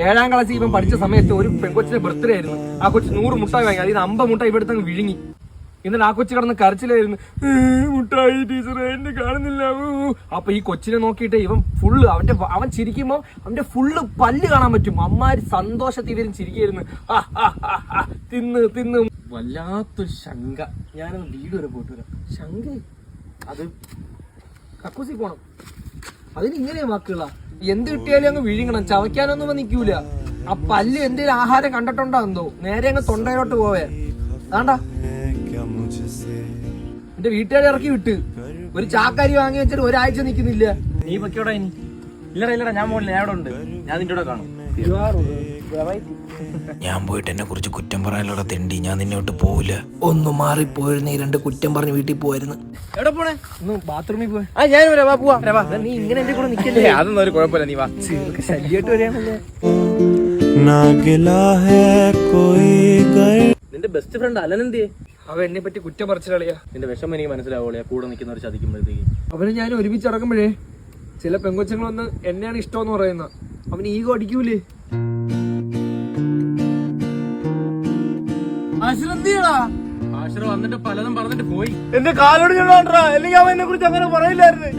7ാം ക്ലാസ്സിൽ ഇവൻ പഠിച്ച സമയത്ത് ഒരു പെൺകൊച്ചിന്റെ ബർത്ത്ഡേ ആയിരുന്നു. ആ കൊച്ചു 100 മുട്ടായി വാങ്ങി, അതിന് 50 മുട്ടായി ഇവിടുത്തെ വിഴുങ്ങി. എന്നിട്ട് ആ കൊച്ചു കിടന്ന് കരച്ചിലായിരുന്നു, മുട്ടായി ടീച്ചറെ എന്നെ കാണുന്നില്ല. അപ്പൊ ഈ കൊച്ചിനെ നോക്കിയിട്ട് ഇവൻ ഫുള്ള് അവൻ ചിരിക്കുമ്പോ അവന്റെ ഫുള്ള് പല്ല് കാണാൻ പറ്റും. അമ്മാര് സന്തോഷത്തിൽ ഇവരും ചിരിക്കായിരുന്നു. തിന്ന് തിന്ന് വല്ലാത്തൊരു ശങ്ക. ഞാനൊന്ന് വീട് വരെ പോയിട്ട് വരാം. ശങ്ക അത് കക്കൂസി പോണം. അതിന് ഇങ്ങനെയാ വാക്കുകളാ. എന്ത് കിട്ടിയാലും അങ്ങ് വിഴുങ്ങണം, ചവയ്ക്കാനൊന്നും നിൽക്കൂല. ആ പല്ല് എന്തെങ്കിലും ആഹാരം കണ്ടിട്ടുണ്ടോ എന്തോ, നേരെ അങ്ങ് തൊണ്ടയിലോട്ട് പോവേ. വേണ്ട, എന്റെ വീട്ടുകാരെ ഇറക്കി വിട്ട് ഒരു ചാക്കാരി വാങ്ങി വെച്ചിട്ട് ഒരാഴ്ച നിൽക്കുന്നില്ല. നീ പൊക്കോടാ ഇനി. ഇല്ലടാ ഞാൻ പോകില്ല, ഞാൻ അവിടെ ഉണ്ട്. ഞാൻ നിന്റെ കൂടെ കാണും. ഞാൻ പോയിട്ട് എന്നെ കുറിച്ച് കുറ്റം പറയാനുള്ള തെണ്ടി, ഞാൻ നിന്നോട്ട് പോവില്ല. ഒന്ന് മാറിപ്പോയിരുന്നു, ഈ 2 കുറ്റം പറഞ്ഞ് വീട്ടിൽ പോയിരുന്നു. എവിടെ പോണേ? ഒന്ന് ബാത്റൂമിൽ പോയി. ഞാൻ പോവാ. നീ ഇങ്ങനെ എന്റെ കൂടെ നിൽക്കല്ലേ, അതൊന്നും ഒരു കുഴപ്പമില്ല. നീ വാ. ശല്യമായിട്ട് വരികയാണല്ലേ. നിന്റെ ബെസ്റ്റ് ഫ്രണ്ട് അലനെന്തിയെ? അവ എന്നെ പറ്റി കുറ്റം പറിച്ചു കളിയാ. നിന്റെ വിഷമം എനിക്ക് മനസ്സിലാവുള്ളൂ. കൂടെ നിൽക്കുന്നവർ ചതിക്കുമ്പോഴത്തേക്ക്. അവന് ഞാൻ ഒരുമിച്ച് ഇറങ്ങുമ്പോഴേ ചില പെങ്കൊച്ചങ്ങൾ വന്ന് എന്നെയാണ് ഇഷ്ടമെന്ന് പറയുന്ന. അവന് ഈഗോ അടിക്കൂലേ? ആശ്ര വന്നിട്ട് പലതും പറഞ്ഞിട്ട് പോയി. എന്റെ കാലോട് ചെല്ലാണ്ടാ, അല്ലെങ്കിൽ അവൻ എന്നെ കുറിച്ച് അങ്ങനെ പറയില്ലായിരുന്നു.